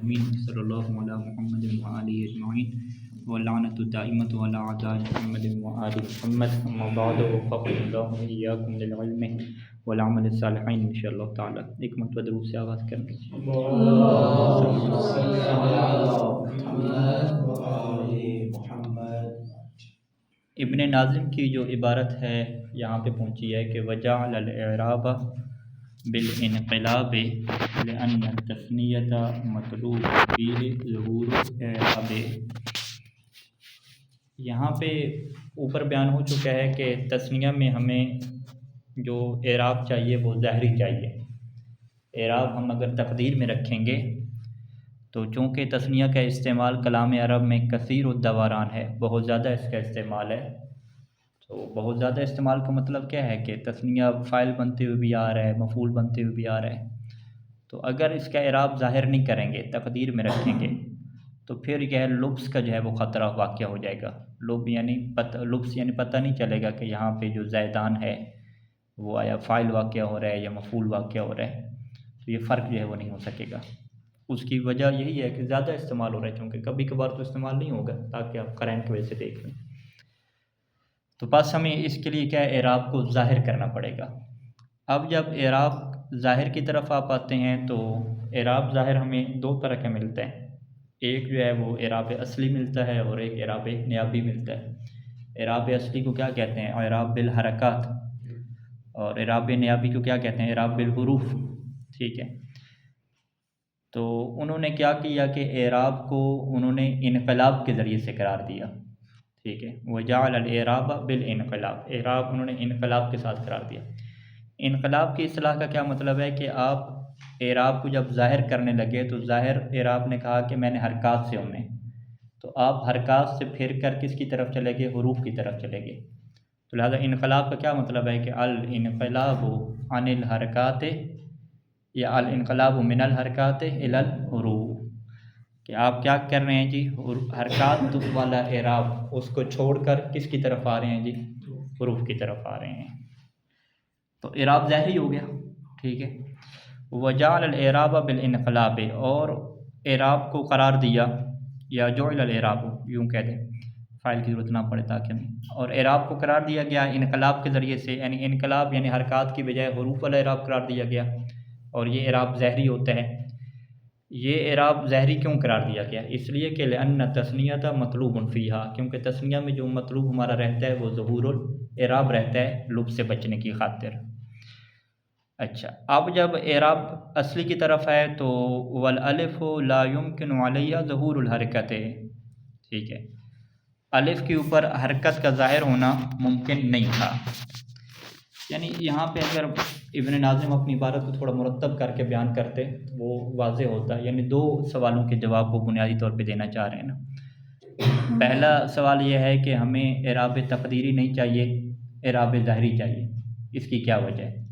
العالمين صلی اللہ علی محمد وآلہ اجمعین واللعنۃ الدائمۃ علی اعداء محمد وآل محمد اما بعد وفق اللہ ایاکم للعلم والعمل الصالح انشاءاللہ تعالی۔ ایک مرتبہ درود سے آغاز کریں گے۔ ابن ناظم کی جو عبارت ہے یہاں پہ پہنچی ہے کہ وجعل الاعراب بالانقلاب لأن التثنیۃ مطلوب فیہ ظہور الاعراب۔ یہاں پہ اوپر بیان ہو چکا ہے کہ تثنیہ میں ہمیں جو اعراب چاہیے وہ ظاہری چاہیے۔ اعراب ہم اگر تقدیر میں رکھیں گے تو چونکہ تثنیہ کا استعمال کلام عرب میں کثیر الدوران ہے، بہت زیادہ اس کا استعمال ہے، تو بہت زیادہ استعمال کا مطلب کیا ہے کہ تثنیہ فاعل بنتے ہوئے بھی آ رہا ہے، مفعول بنتے ہوئے بھی آ رہا ہے، تو اگر اس کا اعراب ظاہر نہیں کریں گے، تقدیر میں رکھیں گے، تو پھر یہ لبس کا جو ہے وہ خطرہ واقع ہو جائے گا۔ لبس یعنی پتہ نہیں چلے گا کہ یہاں پہ جو زیدان ہے وہ آیا فاعل واقع ہو رہا ہے یا مفعول واقع ہو رہا ہے، تو یہ فرق جو ہے وہ نہیں ہو سکے گا۔ اس کی وجہ یہی ہے کہ زیادہ استعمال ہو رہا ہے، کیونکہ کبھی کبھار تو استعمال نہیں ہوگا، تاکہ آپ قرائن کی وجہ سے دیکھ لیں۔ تو بس ہمیں اس کے لیے کیا ہے، اعراب کو ظاہر کرنا پڑے گا۔ اب جب اعراب ظاہر کی طرف آپ آتے ہیں تو اعراب ظاہر ہمیں دو طرح کے ملتے ہیں، ایک جو ہے وہ اعراب اصلی ملتا ہے اور ایک اعراب نیابی ملتا ہے۔ اعراب اصلی کو کیا کہتے ہیں؟ اعراب بالحرکات، اور اعراب نیابی کو کیا کہتے ہیں؟ اعراب بالحروف۔ ٹھیک ہے، تو انہوں نے کیا کیا کہ اعراب کو انہوں نے انقلاب کے ذریعے سے قرار دیا۔ ٹھیک ہے، وجعل الاعراب بالانقلاب، اعراب انہوں نے انقلاب کے ساتھ قرار دیا۔ انقلاب کی اصطلاح کا کیا مطلب ہے کہ آپ اعراب کو جب ظاہر کرنے لگے تو ظاہر اعراب نے کہا کہ میں نے حرکات سے ہونے، تو آپ حرکات سے پھر کر کس کی طرف چلے گئے؟ حروف کی طرف چلے گئے۔ تو لہذا انقلاب کا کیا مطلب ہے کہ الانقلاب عن الحرکات یا الانقلاب من الحرکات الی الحروف، کہ آپ کیا کر رہے ہیں جی؟ حرکات والا اعراب اس کو چھوڑ کر کس کی طرف آ رہے ہیں جی؟ حروف کی طرف آ رہے ہیں، تو اعراب ظاہری ہو گیا۔ ٹھیک ہے، وجعل الاعراب بالانقلاب، اور اعراب کو قرار دیا، یا جعل الاعراب یوں کہہ دیں، فاعل کی ضرورت نہ پڑے تاکہ ہمیں، اور اعراب کو قرار دیا گیا انقلاب کے ذریعے سے، یعنی انقلاب یعنی حرکات کی بجائے حروف والا اعراب قرار دیا گیا، اور یہ اعراب ظاہری ہوتا ہے۔ یہ اعراب ظاہری کیوں قرار دیا گیا؟ اس لیے کہ لأن تثنیۃ مطلوب فیہا، کیونکہ تثنیہ میں جو مطلوب ہمارا رہتا ہے وہ ظہور الاعراب رہتا ہے، لب سے بچنے کی خاطر۔ اچھا، اب جب اعراب اصلی کی طرف ہے تو والالف لا يمكن علیہ ظہور الحرکت، ٹھیک ہے، الف کے اوپر حرکت کا ظاہر ہونا ممکن نہیں تھا۔ یعنی یہاں پہ اگر ابن ناظم اپنی عبارت کو تھوڑا مرتب کر کے بیان کرتے تو وہ واضح ہوتا، یعنی دو سوالوں کے جواب وہ بنیادی طور پہ دینا چاہ رہے ہیں نا۔ پہلا سوال یہ ہے کہ ہمیں اعراب تقدیری نہیں چاہیے، اعراب ظاہری چاہیے، اس کی کیا وجہ ہے؟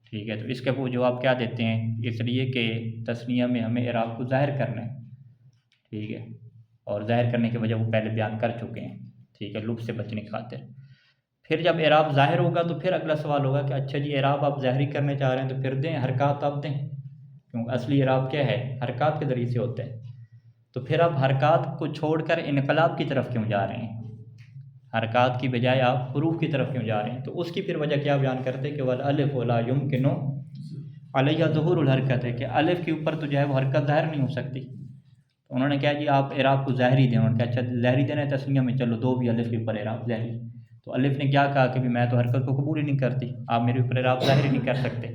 ٹھیک ہے، تو اس کا وہ جواب کیا دیتے ہیں؟ اس لیے کہ تثنیہ میں ہمیں اعراب کو ظاہر کرنا ہے، ٹھیک ہے، اور ظاہر کرنے کی وجہ وہ پہلے بیان کر چکے ہیں، ٹھیک ہے، لب سے بچنے کی خاطر۔ پھر جب اعراب ظاہر ہوگا تو پھر اگلا سوال ہوگا کہ اچھا جی اعراب آپ ظاہری کرنے چاہ رہے ہیں تو پھر دیں، حرکات آپ دیں، کیونکہ اصلی اعراب کیا ہے؟ حرکات کے ذریعے سے ہوتا ہے، تو پھر آپ حرکات کو چھوڑ کر انقلاب کی طرف کیوں جا رہے ہیں؟ حرکات کی بجائے آپ حروف کی طرف کیوں جا رہے ہیں؟ تو اس کی پھر وجہ کیا بیان کرتے کہ والالف لا يمكن علیہ ظہور الحرکت ہے، کہ الف کے اوپر تو جو ہے وہ حرکت ظاہر نہیں ہو سکتی۔ تو انہوں نے کہا جی آپ اعراب کو ظاہری دیں، انہوں نے کہا اچھا ظاہری دینا ہے تثنیہ میں، چلو دو بھی الف کے اوپر اعراب ظاہری۔ تو الف نے کیا کہا کہ میں تو حرکت کو قبول ہی نہیں کرتی، آپ میرے اوپر اعراب ظاہر ہی نہیں کر سکتے،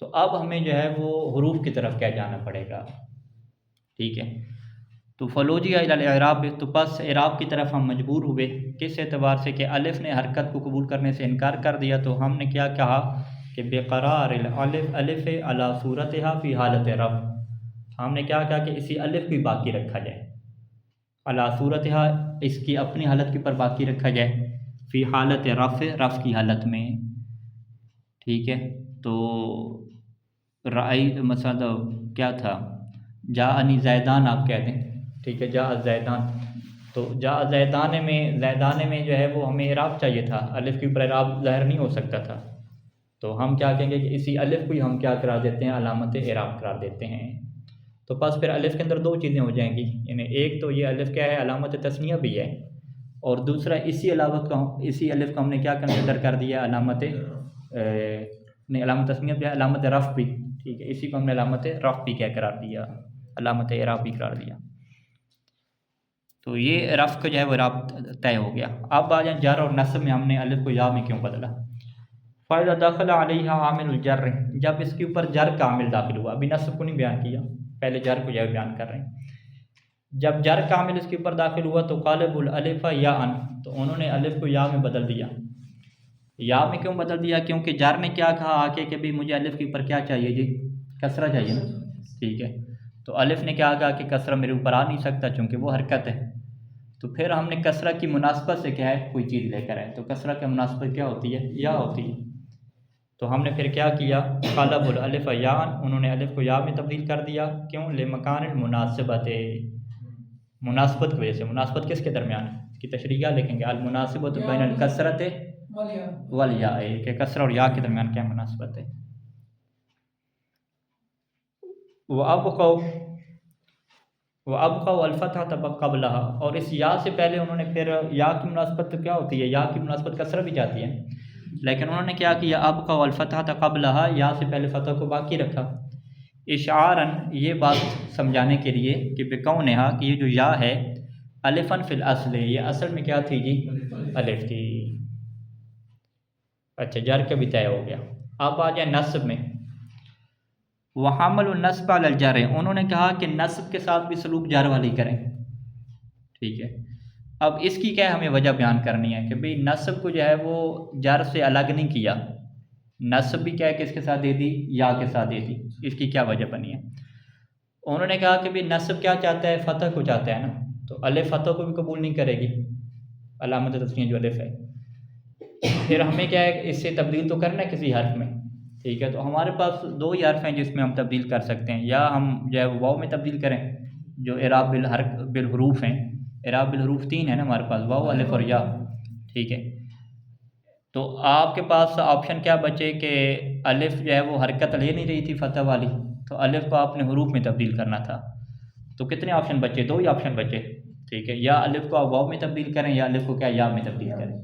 تو اب ہمیں جو ہے وہ حروف کی طرف کیا جانا پڑے گا۔ ٹھیک ہے، تو فلوجیا الی الاعراب، تو پس اعراب کی طرف ہم مجبور ہوئے، کس اعتبار سے کہ الف نے حرکت کو قبول کرنے سے انکار کر دیا، تو ہم نے کیا کہا کہ بقرار الف علی صورتها فی حالت رفع، ہم نے کیا کہا کہ اسی الف کو باقی رکھا جائے، علی صورتها، اس کی اپنی حالت کے اوپر باقی رکھا جائے، فی حالت رفع کی حالت میں۔ ٹھیک ہے، تو رأی مثلا کیا تھا؟ جاءنی زیدان آپ کہہ دیں، ٹھیک ہے، جاء زیدان، تو جاء زیدان میں جو ہے وہ ہمیں اعراب چاہیے تھا، الف کے اوپر اعراب ظاہر نہیں ہو سکتا تھا، تو ہم کیا کہیں گے کہ اسی الف کو ہی ہم کیا قرار دیتے ہیں؟ علامت اعراب قرار دیتے ہیں۔ تو بس پھر الف کے اندر دو چیزیں ہو جائیں گی، یعنی ایک تو یہ الف کیا ہے علامت تثنیہ بھی ہے، اور دوسرا اسی الف کو ہم نے کیا کنسیڈر کر دیا علامت نہیں علامت تثنیہ بھی ہے، علامت رفع بھی، ٹھیک ہے، اسی کو ہم نے علامت رفع بھی کیا قرار دیا، علامت اعراب بھی قرار دیا۔ تو یہ رفع کا جو ہے وہ اعراب طے ہو گیا۔ اب آ جائیں جر اور نصب میں ہم نے الف کو یا میں کیوں بدلا۔ فَإِذَا دَخَلَ عَلَيْهَا عَامِلُ الْجَرِّ، جب اس کے اوپر جر کا عامل داخل ہوا، ابھی نصب کو نہیں بیان کیا، پہلے جر کو جو ہے بیان کر رہے ہیں۔ جب جر کا عامل اس کے اوپر داخل ہوا تو قالب الالف یا ان، تو انہوں نے الف کو یا میں بدل دیا۔ یا میں کیوں بدل دیا؟ کیونکہ جر نے کیا کہا آ کے کہ بھی مجھے الف کے اوپر کیا چاہیے جی، کسرہ چاہیے نا، ٹھیک ہے، تو الف نے کیا کہا کہ کسرہ میرے اوپر آ نہیں سکتا چونکہ وہ حرکت ہے، تو پھر ہم نے کسرہ کی مناسبت سے کیا ہے کوئی چیز لے کر آئے، تو کسرہ کی مناسبت کیا ہوتی ہے؟ یا ہوتی ہے، تو ہم نے پھر کیا کیا، قلب الالف یا، انہوں نے الف کو یا میں تبدیل کر دیا، کیوں؟ لمکان المناسبت، مناسبت کی وجہ سے۔ مناسبت کس کے درمیان ہے؟ اس کی تشریح کیا لکھیں گے؟ المناسبت بین الکسرت والیاء، کہ کسرہ اور یا کے درمیان کیا مناسبت ہے۔ وَأَبْقَوْا الْفَتْحَةَ قَبْلَهَا، اور اس یا سے پہلے انہوں نے پھر یا کی مناسبت کیا ہوتی ہے؟ یا کی مناسبت کسرہ بھی جاتی ہے، لیکن انہوں نے کیا کیا؟ أَبْقَوْا الْفَتْحَةَ قَبْلَهَا، یا سے پہلے فتح کو باقی رکھا، اشعاراً، یہ بات سمجھانے کے لیے کہ بِكَوْنِهَا، کہ یہ جو یا ہے الفاً فی الاصل، یہ اصل میں کیا تھی جی؟ الف تھی۔ اچھا، جر کا بھی طے ہو گیا۔ اب آ جائیں نصب میں۔ وَحَمَلُ النَّصْبَ عَلَى الْجَرِّ، انہوں نے کہا کہ نصب کے ساتھ بھی سلوک جر والی کریں، ٹھیک ہے۔ اب اس کی کیا ہے ہمیں وجہ بیان کرنی ہے کہ بھئی نصب کو جو ہے وہ جر سے الگ نہیں کیا، نصب بھی کیا ہے کس کے ساتھ دے دی؟ یا کے ساتھ دے دی، اس کی کیا وجہ بنی ہے؟ انہوں نے کہا کہ بھئی نصب کیا چاہتا ہے؟ فتح کو چاہتا ہے نا، تو الف فتح کو بھی قبول نہیں کرے گی، علامت تثنیہ جو الف ہے، پھر ہمیں کیا ہے اس سے تبدیل تو کرنا ہے کسی حرف میں، ٹھیک ہے، تو ہمارے پاس دو ہی حرف ہیں جس میں ہم تبدیل کر سکتے ہیں، یا ہم جو ہے واو میں تبدیل کریں جو اعراب بالحروف ہیں، اعراب بالحروف 3 ہے نا ہمارے پاس، واو الف اور یا، ٹھیک ہے، تو آپ کے پاس آپشن کیا بچے کہ الف جو ہے وہ حرکت لے نہیں رہی تھی فتح والی، تو الف کو آپ نے حروف میں تبدیل کرنا تھا، تو کتنے آپشن بچے؟ دو ہی آپشن بچے، ٹھیک ہے، یا الف کو آپ واو میں تبدیل کریں یا الف کو کیا یا میں تبدیل کریں۔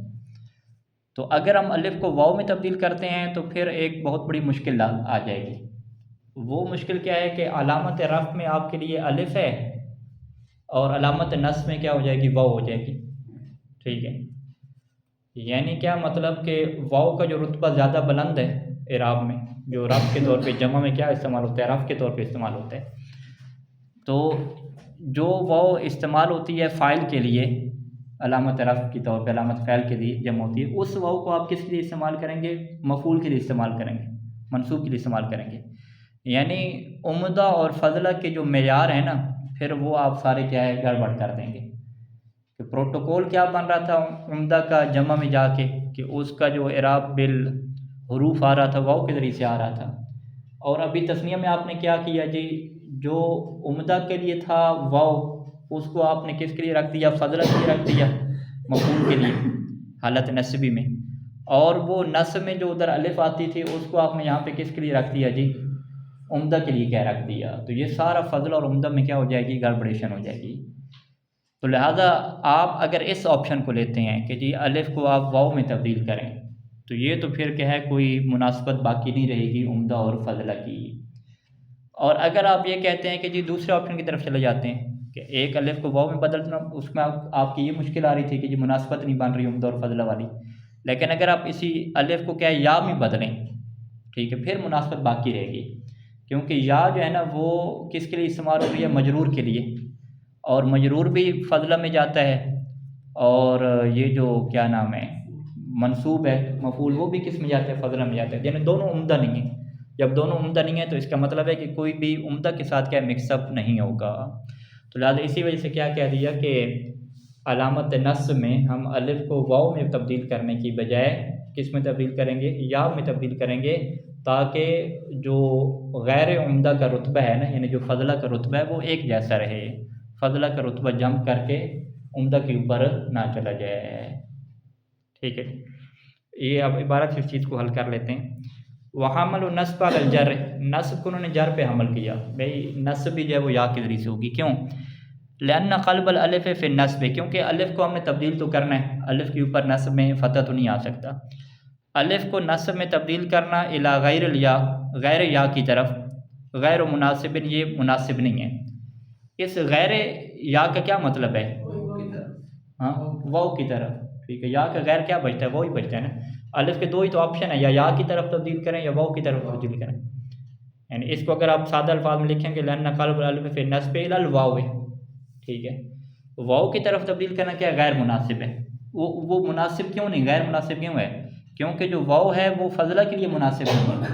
تو اگر ہم الف کو واو میں تبدیل کرتے ہیں تو پھر ایک بہت بڑی مشکل آ جائے گی، وہ مشکل کیا ہے کہ علامت رفع میں آپ کے لیے الف ہے اور علامت نصب میں کیا ہو جائے گی؟ واو ہو جائے گی، ٹھیک ہے، یعنی کیا مطلب کہ واو کا جو رتبہ زیادہ بلند ہے اعراب میں، جو رفع کے طور پہ جمع میں کیا استعمال ہوتا ہے؟ رفع کے طور پہ استعمال ہوتا ہے، تو جو واو استعمال ہوتی ہے فاعل کے لیے علامت رفع کی طور پہ، علامت فعل کے لیے جمع ہوتی ہے، اس واو کو آپ کس کے لیے استعمال کریں گے؟ مفعول کے لیے استعمال کریں گے، منصوب کے لیے استعمال کریں گے، یعنی عمدہ اور فضلہ کے جو معیار ہیں نا پھر وہ آپ سارے کیا ہے گڑبڑ کر دیں گے، کہ پروٹوکول کیا بن رہا تھا عمدہ کا جمع میں جا کے کہ اس کا جو اعراب بالحروف آ رہا تھا واو کے ذریعے سے آ رہا تھا، اور ابھی تثنیہ میں آپ نے کیا کیا جی؟ جو عمدہ کے لیے تھا واو اس کو آپ نے کس کے لیے رکھ دیا؟ فضلہ کے لیے رکھ دیا، مفعول کے لیے حالت نصبی میں، اور وہ نصب میں جو ادھر الف آتی تھی اس کو آپ نے یہاں پہ کس کے لیے رکھ دیا جی؟ عمدہ کے لیے کیا رکھ دیا، تو یہ سارا فضل اور عمدہ میں کیا ہو جائے گی؟ گڑبڑیشن ہو جائے گی۔ تو لہٰذا آپ اگر اس آپشن کو لیتے ہیں کہ جی الف کو آپ واو میں تبدیل کریں تو یہ تو پھر کیا ہے کوئی مناسبت باقی نہیں رہے گی عمدہ اور فضلہ کی، اور اگر آپ یہ کہتے ہیں کہ جی دوسرے آپشن کی طرف چلے جاتے ہیں کہ ایک الف کو واو میں بدلنا، اس میں آپ کی یہ مشکل آ رہی تھی کہ جی مناسبت نہیں بن رہی عمدہ اور فضلہ والی، لیکن اگر آپ اسی الف کو کیا یا میں بدلیں، ٹھیک ہے، پھر مناسبت باقی رہے گی، کیونکہ یا جو ہے نا وہ کس کے لیے استعمال ہو رہی ہے؟ مجرور کے لیے، اور مجرور بھی فضلہ میں جاتا ہے، اور یہ جو کیا نام ہے منصوب ہے مفعول وہ بھی کس میں جاتا ہے؟ فضلہ میں جاتا ہے، یعنی دونوں عمدہ نہیں ہیں۔ جب دونوں عمدہ نہیں ہیں تو اس کا مطلب ہے کہ کوئی بھی عمدہ کے ساتھ کیا مکس اپ نہیں ہوگا، تو لہٰذا اسی وجہ سے کیا کہہ دیا کہ علامت نصب میں ہم الف کو واو میں تبدیل کرنے کی بجائے کس میں تبدیل کریں گے؟ یا میں تبدیل کریں گے، تاکہ جو غیر عمدہ کا رتبہ ہے نا، یعنی جو فضلہ کا رتبہ ہے وہ ایک جیسا رہے، فضلہ کا رتبہ جم کر کے عمدہ کے اوپر نہ چلا جائے، ٹھیک ہے۔ یہ اب عبارت سے اس چیز کو حل کر لیتے ہیں۔ وحمل نصب علی الجر، نصب کو انہوں نے جر پہ حمل کیا، بھئی نصب بھی جو ہے وہ یا کے ذریعے سے ہوگی، کیوں؟ لأن قلب الالف فی النصب، کیونکہ الف کو ہم نے تبدیل تو کرنا ہے، الف کے اوپر نصب میں فتح تو نہیں آ سکتا، الف کو نصب میں تبدیل کرنا الی غیر الیا، غیر یا کی طرف، غیر مناسب، یہ مناسب نہیں ہے۔ اس غیر یا کا کیا مطلب ہے؟ ہاں واو کی طرف، ٹھیک ہے، یا کا غیر کیا بچتا ہے؟ وہی بچتا ہے نا، الف کے دو ہی تو آپشن ہے، یا کی طرف تبدیل کریں یا واو کی طرف تبدیل کریں، یعنی اس کو اگر آپ سادہ الفاظ میں لکھیں گے لأن قلب الالف فی النصب الی الواو، ٹھیک ہے، واو کی طرف تبدیل کرنا کیا غیر مناسب ہے، وہ مناسب کیوں نہیں، غیر مناسب کیوں ہے؟ کیونکہ جو واو ہے وہ فضلہ کے لیے مناسب نہیں ہے،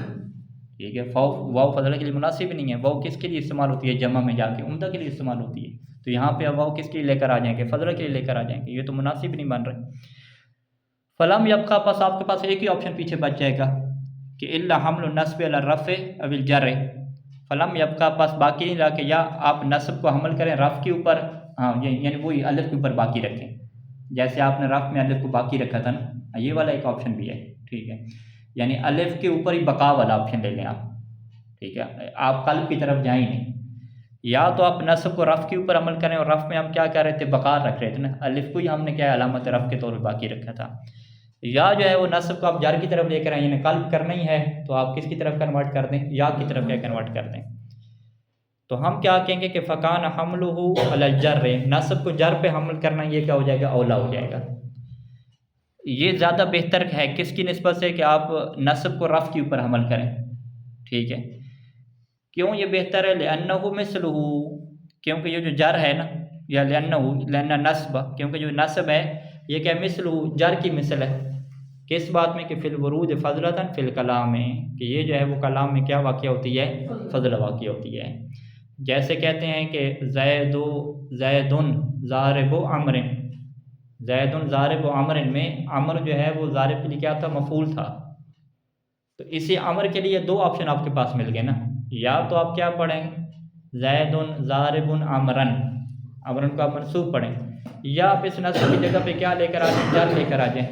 ٹھیک ہے، واو فضلہ کے لیے مناسب نہیں ہے، واو کس کے لیے استعمال ہوتی ہے؟ جمع میں جا کے عمدہ کے لیے استعمال ہوتی ہے، تو یہاں پہ واو کس کے لیے لے کر آ جائیں گے؟ فضلہ کے لیے لے کر آ جائیں گے، یہ تو مناسب نہیں بن رہے۔ فلم یبقى، پس آپ کے پاس ایک ہی آپشن پیچھے بچ جائے گا کہ الا حمل النصب علی الرفع او الجر، فلم یبقى، پس باقی نہیں رہا کہ یا آپ نصب کو حمل کریں رفع کے اوپر، ہاں یعنی وہی الف کے اوپر باقی رکھیں، جیسے آپ نے رفع میں الف کو باقی رکھا تھا نا، یہ والا ایک آپشن بھی ہے، ٹھیک ہے، یعنی الف کے اوپر ہی بقا والا آپشن لے لیں آپ، ٹھیک ہے، آپ قلب کی طرف جائیں نہیں، یا تو آپ نصب کو رفع کے اوپر عمل کریں، اور رفع میں ہم کیا کر رہے تھے؟ بقا رکھ رہے تھے نا، الف کو ہی ہم نے کیا علامت رفع کے طور پہ باقی رکھا تھا، یا جو ہے وہ نصب کو آپ جر کی طرف لے کر آئیں، یعنی قلب کرنا ہی ہے تو آپ کس کی طرف کنورٹ کر دیں؟ یا کی طرف کیا کنورٹ کر دیں، تو ہم کیا کہیں گے کہ فکان حملہ علی الجر، نصب کو جر پہ حمل کرنا یہ کیا ہو جائے گا؟ اولا ہو جائے گا، یہ زیادہ بہتر ہے کس کی نسبت سے کہ آپ نصب کو رفع کے اوپر حمل کریں، ٹھیک ہے، کیوں یہ بہتر ہے؟ لأنہ مثلہ، کیونکہ یہ جو جر ہے نا، یا لأن نصب، کیونکہ جو نصب ہے یہ کیا مثلہ جر کی مثل ہے، کس بات میں؟ کہ فی الورود فضلۃ فی الکلام میں، کہ یہ جو ہے وہ کلام میں کیا واقع ہوتی ہے؟ فضل واقع ہوتی ہے، جیسے کہتے ہیں کہ زید ضارب عمر، زید ضارب عمر میں عمر جو ہے وہ ضارب کے لیے کیا تھا؟ مفعول تھا، تو اسی عمر کے لیے دو آپشن آپ کے پاس مل گئے نا، یا تو آپ کیا پڑھیں؟ زید ضارب عمرن، عمرن کو آپ منصوب پڑھیں، یا آپ اس نصب کی جگہ پہ کیا لے کر آ جائیں؟ جر لے کر آ جائیں،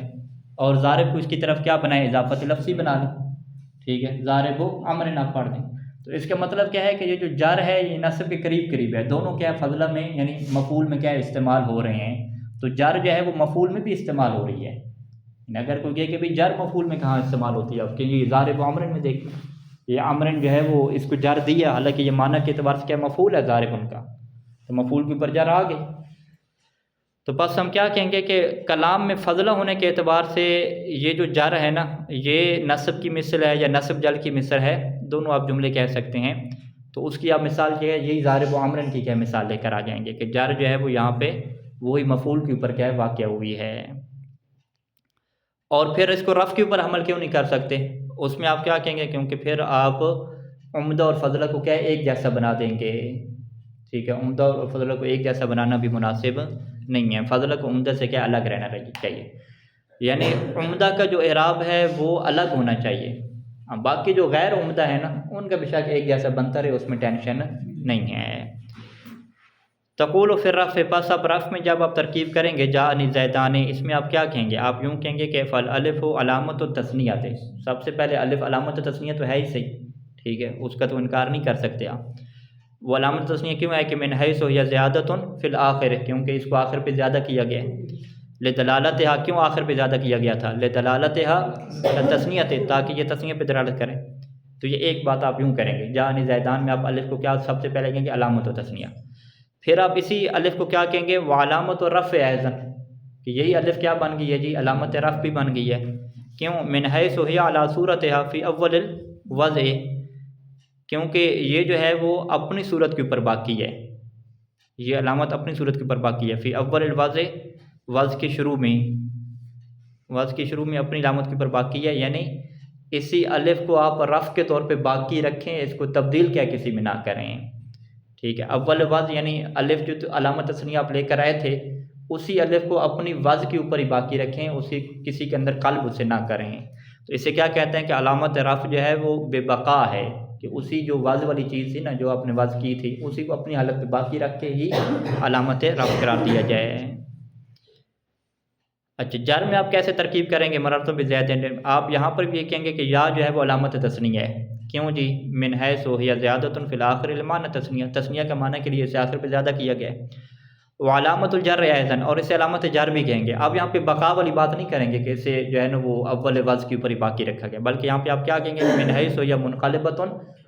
اور ضارب کو اس کی طرف کیا بنائیں؟ اضافت لفظی بنا لیں، ٹھیک ہے، ضارب عمرن آپ پڑھ دیں، تو اس کا مطلب کیا ہے کہ یہ جو جر ہے یہ نصب کے قریب قریب ہے، دونوں کیا ہے؟ فضلہ میں یعنی مفعول میں کیا ہے؟ استعمال ہو رہے ہیں، تو جر جو ہے وہ مفعول میں بھی استعمال ہو رہی ہے، اگر کوئی کہے کہ بھئی جر مفعول میں کہاں استعمال ہوتی ہے، اب کہ یہ ضارب عمرن میں دیکھیں، یہ عمرن جو ہے وہ اس کو جر دیا، حالانکہ یہ معنی کے اعتبار سے کیا مفعول ہے ضارب ان کا، تو مفعول کے اوپر جر آ گئی، تو بس ہم کیا کہیں گے کہ کلام میں فضلہ ہونے کے اعتبار سے یہ جو جر ہے نا یہ نصب کی مثل ہے یا نصب جل کی مثل ہے، دونوں آپ جملے کہہ سکتے ہیں، تو اس کی آپ مثال کیا ہے؟ یہی ضارب و عمرن کی کیا مثال لے کر آ جائیں گے کہ جر جو ہے وہ یہاں پہ وہی مفعول کے اوپر کیا ہے؟ واقع ہوئی ہے، اور پھر اس کو رفع کے اوپر عمل کیوں نہیں کر سکتے؟ اس میں آپ کیا کہیں گے؟ کیونکہ پھر آپ عمدہ اور فضلہ کو کیا ایک جیسا بنا دیں گے، ٹھیک ہے، عمدہ اور فضلہ کو ایک جیسا بنانا بھی مناسب نہیں ہے، فضلہ کو عمدہ سے کیا الگ رہنا چاہیے، یعنی عمدہ کا جو اعراب ہے وہ الگ ہونا چاہیے، باقی جو غیر عمدہ ہے نا ان کا بے شک ایک جیسا بنتا رہے، اس میں ٹینشن نہیں ہے۔ تقول فی الرفع، پس اب رفع میں جب آپ ترکیب کریں گے جاءنی زیدان، اس میں آپ کیا کہیں گے؟ آپ یوں کہیں گے کہ فالالف علامت التثنیہ، سب سے پہلے الف علامت التثنیہ تو ہے ہی صحیح، ٹھیک ہے، اس کا تو انکار نہیں کر سکتے آپ، وہ علامت تثنیہ کیوں ہے؟ کہ من حیث یا زیادۃ فی الآخر، کیونکہ اس کو آخر پہ زیادہ کیا گیا ہے، لدلالتها، کیوں آخر پہ زیادہ کیا گیا تھا؟ لدلالتها تثنیۃ، تاکہ یہ تثنیہ پہ دلالت کرے، تو یہ ایک بات آپ یوں کریں گے، جاءنی زیدان میں آپ الف کو کیا سب سے پہلے کہیں گے؟ علامت و تثنیہ، پھر آپ اسی الف کو کیا کہیں گے؟ وعلامت و رفع ایضا، کہ یہی الف کیا بن گئی ہے جی؟ علامت رفع بھی بن گئی ہے، کیوں؟ من حیث ہی علی صورتها فی اول الوضع، کیونکہ یہ جو ہے وہ اپنی صورت کے اوپر باقی ہے، یہ علامت اپنی صورت کے اوپر باقی ہے، فی اول الوضع، وضع کے شروع میں، وضع کے شروع میں اپنی علامت کے اوپر باقی ہے، یعنی اسی الف کو آپ رفع کے طور پہ باقی رکھیں، اس کو تبدیل کیا کسی میں نہ کریں، ٹھیک ہے، اول وضع یعنی الف جو علامت تثنیہ آپ لے کر آئے تھے اسی الف کو اپنی وضع کے اوپر ہی باقی رکھیں، اسی کسی کے اندر قلب اسے نہ کریں، تو اسے کیا کہتے ہیں کہ علامت رفع جو ہے وہ بے بقا ہے، کہ اسی جو وضع والی چیز تھی نا جو آپ نے وضع کی تھی اسی کو اپنی حالت پہ باقی رکھ کے ہی علامت رفع قرار دیا جائے۔ اچھا، جر میں آپ کیسے ترکیب کریں گے؟ مررتم بزیدین، آپ یہاں پر بھی یہ کہیں گے کہ یا جو ہے وہ علامت تثنیہ ہے. کیوں جی؟ من حیث ہی زیادۃ فی الآخر المعنی تثنیہ، تثنیہ کا معنی کے لیے اسے آخر پہ زیادہ کیا گیا ہے. وعلامت الجر ایضاً، اور اسے علامت جر بھی کہیں گے. آپ یہاں پہ بقا والی بات نہیں کریں گے کہ اسے جو ہے نا وہ اول وضع کے اوپر ہی باقی رکھا گیا، بلکہ یہاں پہ آپ کیا کہیں گے؟ من حیث یا منقلبۃ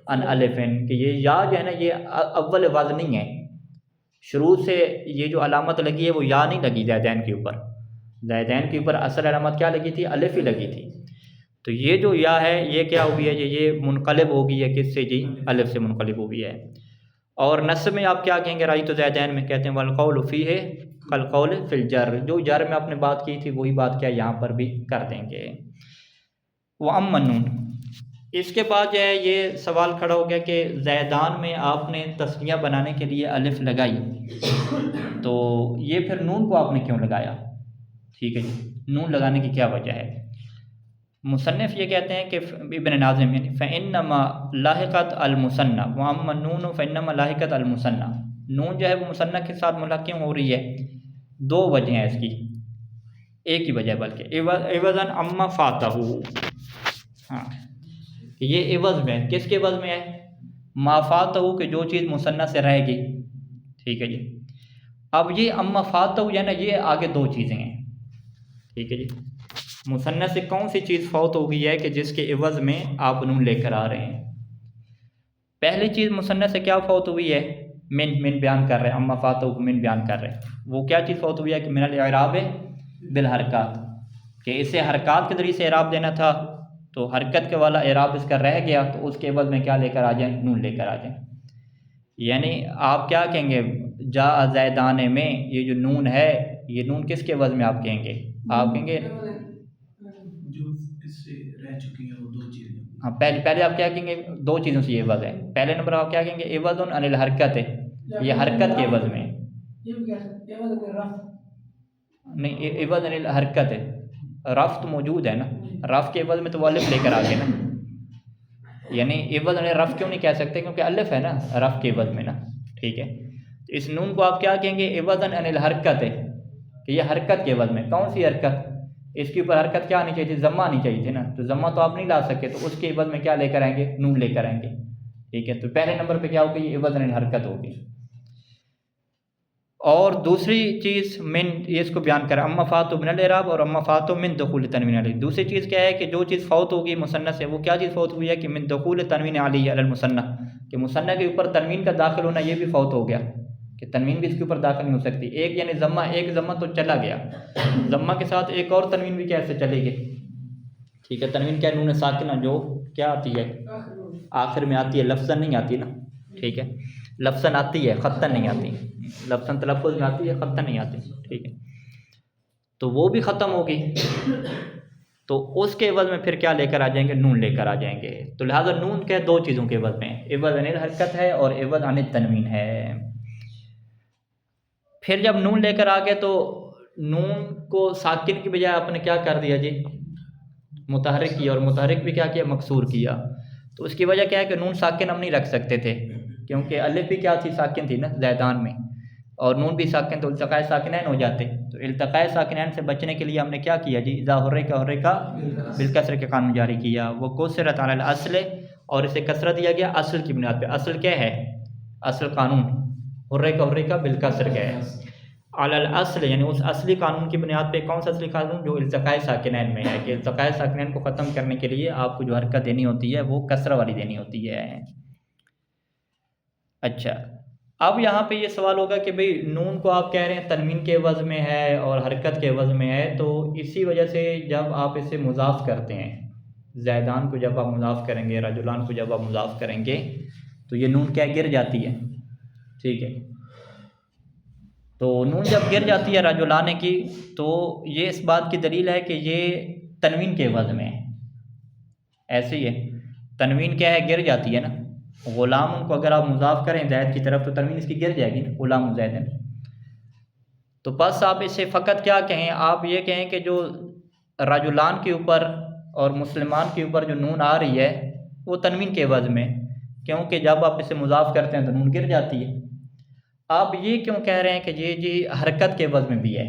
عن الفین، کہ یہ یا جو ہے نا یہ اول وضع نہیں ہے. شروع سے یہ جو علامت لگی ہے وہ یا نہیں لگی زیدین کے اوپر. زیدین کے اوپر اصل علامت کیا لگی تھی؟ الف ہی لگی تھی. تو یہ جو یا ہے یہ کیا ہو گیا جی؟ یہ منقلب ہو گئی ہے کس سے جی؟ الف سے منقلب ہو گئی ہے. اور نصب میں آپ کیا کہیں گے؟ رأیت زیدین میں کہتے ہیں والقول فیہ کالقول فی الجر، جو جر میں آپ نے بات کی تھی وہی بات کیا یہاں پر بھی کر دیں گے. وَأَمَّا النُّونُ، اس کے بعد جو ہے یہ سوال کھڑا ہو گیا کہ زیدان میں آپ نے تسنیہ بنانے کے لیے الف لگائی، تو یہ پھر نون کو آپ نے کیوں لگایا؟ ٹھیک ہے جی، نون لگانے کی کیا وجہ ہے؟ مصنف یہ کہتے ہیں کہ ابن ناظم یعنی فَإِنَّمَا لاحقت المثنى وَأَمَّا النُّونُ فَإِنَّمَا لاحقت المثنى، نون جو ہے وہ مثنیٰ کے ساتھ ملحق کیوں ہو رہی ہے؟ دو وجہ ہیں اس کی، ایک ہی وجہ بلکہ عوضاً عما فاتہ، ہاں کہ یہ عوض میں، کس کے عوض میں ہے؟ ما فاتہ، کہ جو چیز مثنیٰ سے رہ گئی. ٹھیک ہے جی. اب یہ اما فاتہ ہے نا، یہ آگے دو چیزیں ہیں. ٹھیک ہے جی. مثنیٰ سے کون سی چیز فوت ہو گئی ہے کہ جس کے عوض میں آپ نون لے کر آ رہے ہیں؟ پہلی چیز مثنیٰ سے کیا فوت ہوئی ہے؟ من بیان کر رہے ہیں، اما فاتہ من بیان کر رہے ہیں. وہ کیا چیز فوت ہوئی ہے کہ من الاعراب بالحرکات، کہ اسے حرکات کے ذریعے سے اعراب دینا تھا، تو حرکت کے والا اعراب اس کا رہ گیا، تو اس کے عوض میں کیا لے کر آ جائیں؟ نون لے کر آ جائیں. یعنی آپ کیا کہیں گے؟ جا زیدان میں یہ جو نون ہے، یہ نون کس کے عوض میں آپ کہیں گے؟ آپ کہیں گے جو اس سے رہ چکی ہیں وہ دو چیزیں. ہاں، پہلے آپ کیا کہیں گے؟ دو چیزوں سے یہ عوض ہے. پہلے نمبر آپ کیا کہیں گے؟ عوض عن الحرکت ہے، یہ حرکت کے عوض میں نہیں، عوض عن الحرکت ہے. رفت موجود ہے نا، رف کے عوض میں تو وہ الف لے کر آ گئے نا. یعنی عوض عن رف کیوں نہیں کہہ سکتے؟ کیونکہ الف ہے نا رف کے عوض میں نا. ٹھیک ہے. تو اس نون کو آپ کیا کہیں گے؟ عوض عن الحرکت ہے، کہ یہ حرکت کے عوض میں. کون سی حرکت؟ اس کے اوپر حرکت کیا آنی چاہیے تھی؟ ضمہ آنی چاہیے تھی نا. تو ضمہ تو آپ نہیں لا سکے، تو اس کے عوض میں کیا لے کر آئیں گے؟ نون لے کر آئیں گے. ٹھیک ہے. تو پہلے نمبر پہ کیا ہوگی؟ یہ عوض عن الحرکت ہوگی. اور دوسری چیز من، یہ اس کو بیان کرا اما فاتو من الاعراب اور اما فاتو من دخول تنوین علی. دوسری چیز کیا ہے کہ جو چیز فوت ہوگی مثنیٰ سے، وہ کیا چیز فوت ہوئی ہے کہ من دخول تنوین علی علی المثنى، کہ مثنیٰ کے اوپر تنوین کا داخل ہونا یہ بھی فوت ہو گیا، کہ تنوین بھی اس کے اوپر داخل نہیں ہو سکتی. ایک یعنی ضمہ، ایک ضمہ تو چلا گیا، ضمہ کے ساتھ ایک اور تنوین بھی کیسے چلے گی؟ ٹھیک ہے. تنوین کیا؟ نون ساکنہ جو کیا آتی ہے؟ آخر میں آتی ہے، لفظاً نہیں آتی نا. ٹھیک ہے. لفظاً آتی ہے، خطاً نہیں آتی. لفظاً تلفظ میں آتی ہے، خطاً نہیں آتی. ٹھیک ہے. تو وہ بھی ختم ہوگی، تو اس کے عوض میں پھر کیا لے کر آ جائیں گے؟ نون لے کر آ جائیں گے. تو لہٰذا نون کے دو چیزوں کے عوض میں، عوض عن الحرکت ہے اور عوض عن التنوین ہے. پھر جب نون لے کر آ گئے تو نون کو ساکن کی بجائے آپ نے کیا کر دیا جی؟ متحرک کیا، اور متحرک بھی کیا کیا؟ مکسور کیا. تو اس کی وجہ کیا ہے کہ نون ساکن ہم نہیں رکھ سکتے تھے، کیونکہ الف بھی کیا تھی؟ ساکن تھی نا زیدان میں، اور نون بھی ساکن، تو التقاء ساکنین ہو جاتے. تو التقاء ساکنین سے بچنے کے لیے ہم نے کیا کیا جی؟ اذا حرک بالکسر کے قانون جاری کیا. وہ کسرت علی الاصل، اور اسے کسرہ دیا گیا اصل کی بنیاد پہ. اصل کیا ہے؟ اصل قانون حرک بالکسر کیا ہے؟ علی الاصل، یعنی اس اصلی قانون کی بنیاد پہ. کون سا اصلی قانون؟ جو التقاء ساکنین میں ہے، کہ التقاء ساکنین کو ختم کرنے کے لیے آپ کو جو حرکت دینی ہوتی ہے وہ کسرہ والی دینی ہوتی ہے. اچھا، اب یہاں پہ یہ سوال ہوگا کہ بھئی نون کو آپ کہہ رہے ہیں تنوین کے عوض میں ہے اور حرکت کے عوض میں ہے، تو اسی وجہ سے جب آپ اسے مضاف کرتے ہیں، زیدان کو جب آپ مضاف کریں گے، رجلان کو جب آپ مضاف کریں گے، تو یہ نون کیا گر جاتی ہے. ٹھیک ہے. تو نون جب گر جاتی ہے رجلان کی، تو یہ اس بات کی دلیل ہے کہ یہ تنوین کے عوض میں ہے. ایسے ہی ہے، تنوین کیا ہے؟ گر جاتی ہے نا. غلام کو اگر آپ مضاف کریں زید کی طرف، تو تنوین اس کی گر جائے گی نا، غلام زیدن. تو بس آپ اسے فقط کیا کہیں؟ آپ یہ کہیں کہ جو رجلان کے اوپر اور مسلمان کے اوپر جو نون آ رہی ہے وہ تنوین کے عوض میں، کیونکہ جب آپ اسے مضاف کرتے ہیں تو نون گر جاتی ہے. آپ یہ کیوں کہہ رہے ہیں کہ یہ جی حرکت کے عوض میں بھی ہے؟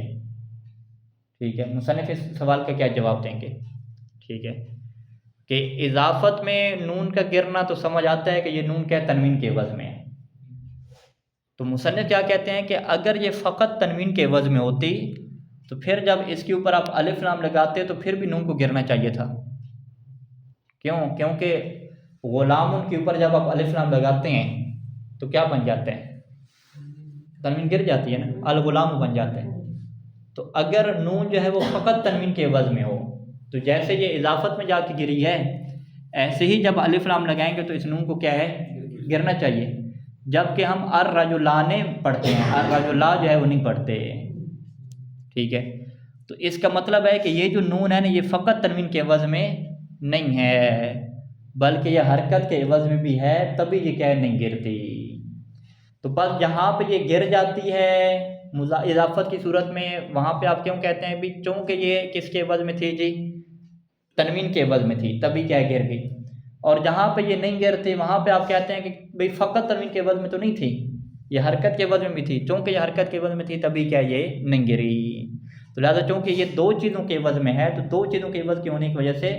ٹھیک ہے، مصنف اس سوال کا کیا جواب دیں گے؟ ٹھیک ہے کہ اضافت میں نون کا گرنا تو سمجھ آتا ہے کہ یہ نون کیا ہے، تنوین کے عوض میں ہے. تو مصنف کیا کہتے ہیں کہ اگر یہ فقط تنوین کے عوض میں ہوتی تو پھر جب اس کے اوپر آپ الف لام لگاتے تو پھر بھی نون کو گرنا چاہیے تھا. کیوں؟ کیونکہ غلام کے اوپر جب آپ الف لام لگاتے ہیں تو کیا بن جاتے ہیں؟ تنوین گر جاتی ہے نا، الغلام بن جاتے ہیں. تو اگر نون جو ہے وہ فقط تنوین کے عوض میں ہو تو جیسے یہ اضافت میں جا کے گری ہے، ایسے ہی جب الف لام لگائیں گے تو اس نون کو کیا ہے، گرنا چاہیے. جبکہ ہم الرجلان پڑھتے ہیں، الرجلا جو ہے وہ نہیں پڑھتے. ٹھیک ہے، تو اس کا مطلب ہے کہ یہ جو نون ہے نا یہ فقط تنوین کے عوض میں نہیں ہے بلکہ یہ حرکت کے عوض میں بھی ہے، تبھی یہ کیا ہے، نہیں گرتی. تو بس جہاں پہ یہ گر جاتی ہے اضافت کی صورت میں، وہاں پہ آپ کیوں کہتے ہیں بھی چونکہ یہ کس کے عوض میں تھی جی، تنوین کے عوض میں تھی، تبھی کیا گر گئی. اور جہاں پہ یہ نہیں گرتی وہاں پہ آپ کہتے ہیں کہ بھئی فقط تنوین کے عوض میں تو نہیں تھی، یہ حرکت کے عوض میں بھی تھی، چونکہ یہ حرکت کے عوض میں تھی تبھی کیا یہ نہیں گری. تو لہٰذا چونکہ یہ دو چیزوں کے عوض میں ہے تو دو چیزوں کے عوض کے ہونے کی وجہ سے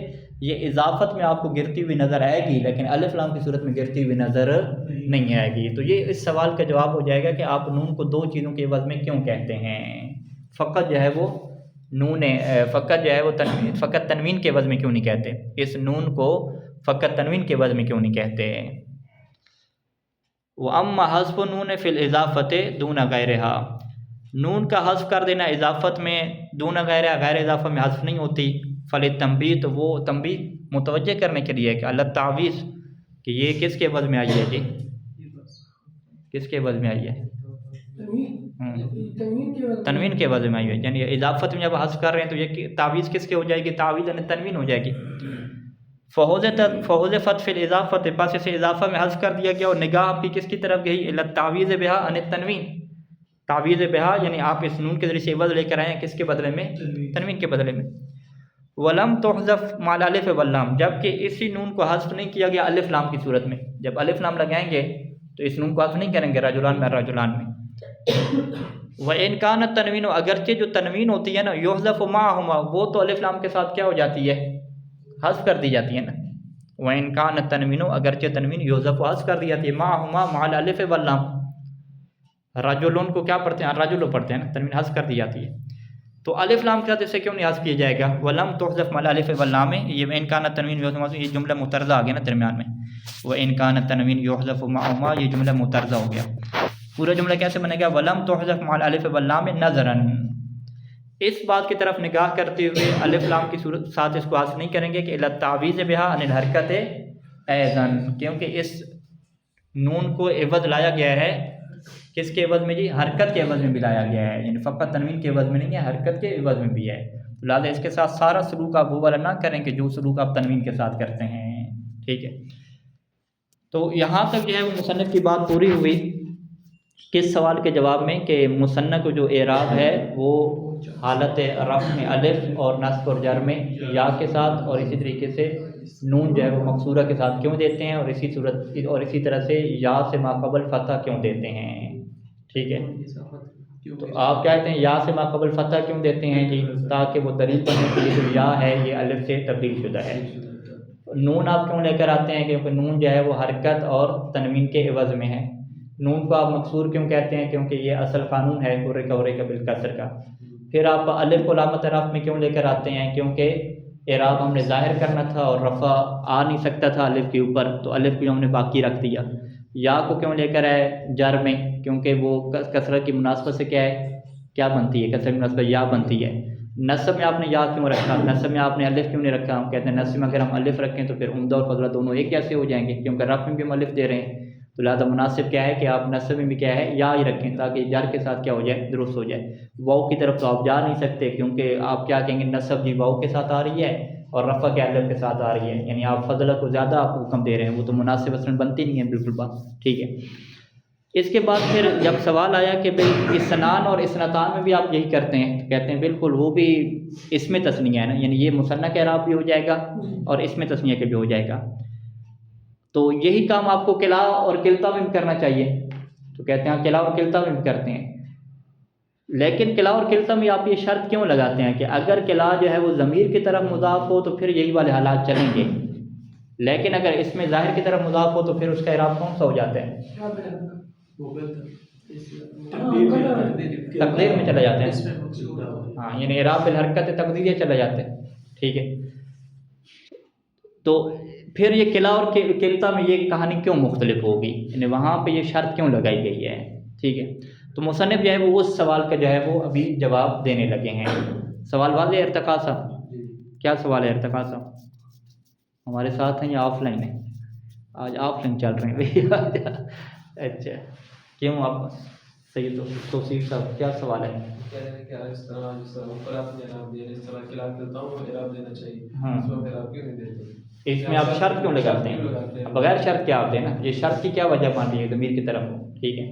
یہ اضافت میں آپ کو گرتی ہوئی نظر آئے گی، لیکن الف لام کی صورت میں گرتی ہوئی نظر نہیں آئے گی. تو یہ اس سوال کا جواب ہو جائے گا کہ آپ نون کو دو چیزوں کے عوض میں کیوں کہتے ہیں، فقط جو ہے وہ نون فقط جو ہے وہ فقط تنوین کے عوض میں کیوں نہیں کہتے، اس نون کو فقط تنوین کے عوض میں کیوں نہیں کہتے. وَأَمَّا حَذْفُ النُّونِ فِي الْإِضَافَةِ دُونَ غَيْرِهَا، نون کا حذف کر دینا اضافت میں دون غیرہ، غیر اضافہ میں حذف نہیں ہوتی. فَلِلتَّنْبِیہ، تو وہ تنبیہ متوجہ کرنے کے لیے کہ اللہ تعویض کہ یہ کس کے عوض میں آئی ہے جی، کس کے عوض میں آئی ہے، تنوین کے عوض میں آئی ہے. یعنی اضافت میں جب حذف کر رہے ہیں تو یہ تعویض کس کے ہو جائے گی، تعویض یعنی تنوین ہو جائے گی. فحذفت فی الاضافۃ، پس اسے اضافہ میں حذف کر دیا گیا اور نگاہ آپ کی کس کی طرف گئی، الی التعویض بہا عن التنوین، تعویض بہا یعنی آپ اس نون کے ذریعے سے عوض لے کر آئے ہیں کس کے بدلے میں، تنوین کے بدلے میں. ولم تحذف مع الالف واللام، جبکہ اسی نون کو حذف نہیں کیا گیا الف لام کی صورت میں. جب الف لام لگائیں گے تو اس نون کو حذف نہیں کریں گے رجلان میں، رجلان میں. وَإِنْ كَانَ التَّنْوِينُ، اگرچہ جو تنوین ہوتی ہے نا، يُحْذَفُ مَعَهُمَا، وہ تو الف لام کے ساتھ کیا ہو جاتی ہے، حذف کر دی جاتی ہے نا. وَإِنْ كَانَ التَّنْوِينُ، اگرچہ تنوین يُحْذَفُ حذف کر دی جاتی ہے، مَعَهُمَا مع الالف واللام. رجلون کو کیا پڑھتے ہیں، رجل پڑھتے ہیں نا، تنوین حذف کر دی جاتی ہے. تو الف لام کے ساتھ اسے کیوں نہیں حذف کیا جائے گا، ولم تحذف مع الالف واللام. یہ وَإِنْ كَانَ التَّنْوِينُ يُحْذَفُ، یہ جملہ مترجہ آ گیا نا درمیان میں، وَإِنْ كَانَ التَّنْوِينُ يُحْذَفُ مَعَهُمَا، یہ جملہ مترجہ ہو گیا. پورا جملہ کیسے بنے گا، وَلَمْ تُحْذَفْ مَعَ الْأَلِفِ وَاللَّامِ نَظْرًا، اس بات کی طرف نگاہ کرتے ہوئے الف لام کی صورت ساتھ اس کو حذف نہیں کریں گے کہ الی التعویض بہا عن الحرکۃ ایضاً، کیونکہ اس نون کو عوض لایا گیا ہے کس کے عوض میں جی، حرکت کے عوض میں بھی لایا گیا ہے. یعنی فقط تنوین کے عوض میں نہیں ہے، حرکت کے عوض میں بھی ہے. لہٰذا اس کے ساتھ سارا سلوک آپ وہ والا نہ کریں کہ جو سلوک آپ تنوین کے ساتھ کرتے ہیں. ٹھیک ہے، تو یہاں تک جو ہے وہ مصنف کی بات پوری ہوئی کس سوال کے جواب میں کہ مصنف کو جو اعراب ہے وہ حالت رفع میں الف اور نصب اور جر میں یا کے ساتھ، اور اسی طریقے سے نون جو ہے وہ مقصورہ کے ساتھ کیوں دیتے ہیں، اور اسی طرح سے یا سے ماقبل فتح کیوں دیتے ہیں. ٹھیک ہے، تو آپ کہتے ہیں یا سے ماقبل فتح کیوں دیتے ہیں جی، تاکہ وہ دلیل بننے کے لیے جو یا ہے یہ الف سے تبدیل شدہ ہے. نون آپ کیوں لے کر آتے ہیں، کیونکہ نون جو ہے وہ حرکت اور تنوین کے عوض میں ہے. نون کو آپ مقصور کیوں کہتے ہیں، کیونکہ یہ اصل قانون ہے حرکہ بالکسر کا. پھر آپ الف کو علامت رفع میں کیوں لے کر آتے ہیں، کیونکہ اعراب ہم نے ظاہر کرنا تھا اور رفع آ نہیں سکتا تھا الف کے اوپر، تو الف کو ہم نے باقی رکھ دیا. یا کو کیوں لے کر آئے جر میں، کیونکہ وہ کسرت کی مناسبت سے کیا بنتی ہے، کسرت کی مناسبت یا بنتی ہے. نصب میں آپ نے یا کیوں رکھا، نصب میں آپ نے الف کیوں نہیں رکھا، ہم کہتے ہیں نصب میں اگر ہم الف رکھیں تو پھر عمدہ اور فضلہ دونوں ایک جیسے ہو جائیں گے، کیونکہ رفع میں بھی ہم الف دے رہے ہیں. تو لہٰذا مناسب کیا ہے کہ آپ نصب میں بھی کیا ہے یا ہی رکھیں، تاکہ جر کے ساتھ کیا ہو جائے، درست ہو جائے. واؤ کی طرف تو آپ جا نہیں سکتے، کیونکہ آپ کیا کہیں گے، نصب جی واؤ کے ساتھ آ رہی ہے اور رفع کے الف کے ساتھ آ رہی ہے، یعنی آپ فضلہ کو زیادہ آپ حکم دے رہے ہیں، وہ تو مناسب اصلاً بنتی نہیں ہے بالکل بات. ٹھیک ہے، اس کے بعد پھر جب سوال آیا کہ بھئی اسنان اور اسنتان میں بھی آپ یہی کرتے ہیں، تو کہتے ہیں بالکل وہ بھی اس میں تثنیہ ہے نا، یعنی یہ مثنیٰ کا اعراب بھی ہو جائے گا اور اس میں تثنیہ کے بھی ہو جائے گا. تو یہی کام آپ کو قلع اور کلتا میں بھی کرنا چاہیے. تو کہتے ہیں قلع اور کلتا میں بھی کرتے ہیں، لیکن کلا اور کلتا میں آپ یہ شرط کیوں لگاتے ہیں کہ اگر کلا جو ہے وہ ضمیر کی طرف مضاف ہو تو پھر یہی والے حالات چلیں گے، لیکن اگر اس میں ظاہر کی طرف مضاف ہو تو پھر اس کا اعراب کون سا ہو جاتا ہے؟ تقدیر میں چلے جاتے ہیں، ہاں یعنی اعراب بالحرکت تقدیریہ چلے جاتے ہیں، ٹھیک ہے۔ تو پھر یہ کلا اور کلتا میں یہ کہانی کیوں مختلف ہوگی، یعنی وہاں پہ یہ شرط کیوں لگائی گئی ہے، ٹھیک ہے۔ تو مصنف جو ہے وہ اس سوال کا جو ہے وہ ابھی جواب دینے لگے ہیں۔ سوال واضح ہے ارتقاء صاحب؟ کیا سوال ہے ارتقاء صاحب؟ ہمارے ساتھ ہیں یا آف لائن ہیں؟ آج آف لائن چل رہے ہیں بھائی اچھا کیوں آپ سید توصیف صاحب کیا سوال ہے؟ اس میں آپ شرط کیوں لگاتے ہیں؟ بغیر شرط کیا آپ دینا، یہ شرط کی کیا وجہ مان لی ہے ضمیر کی طرف ہو، ٹھیک ہے۔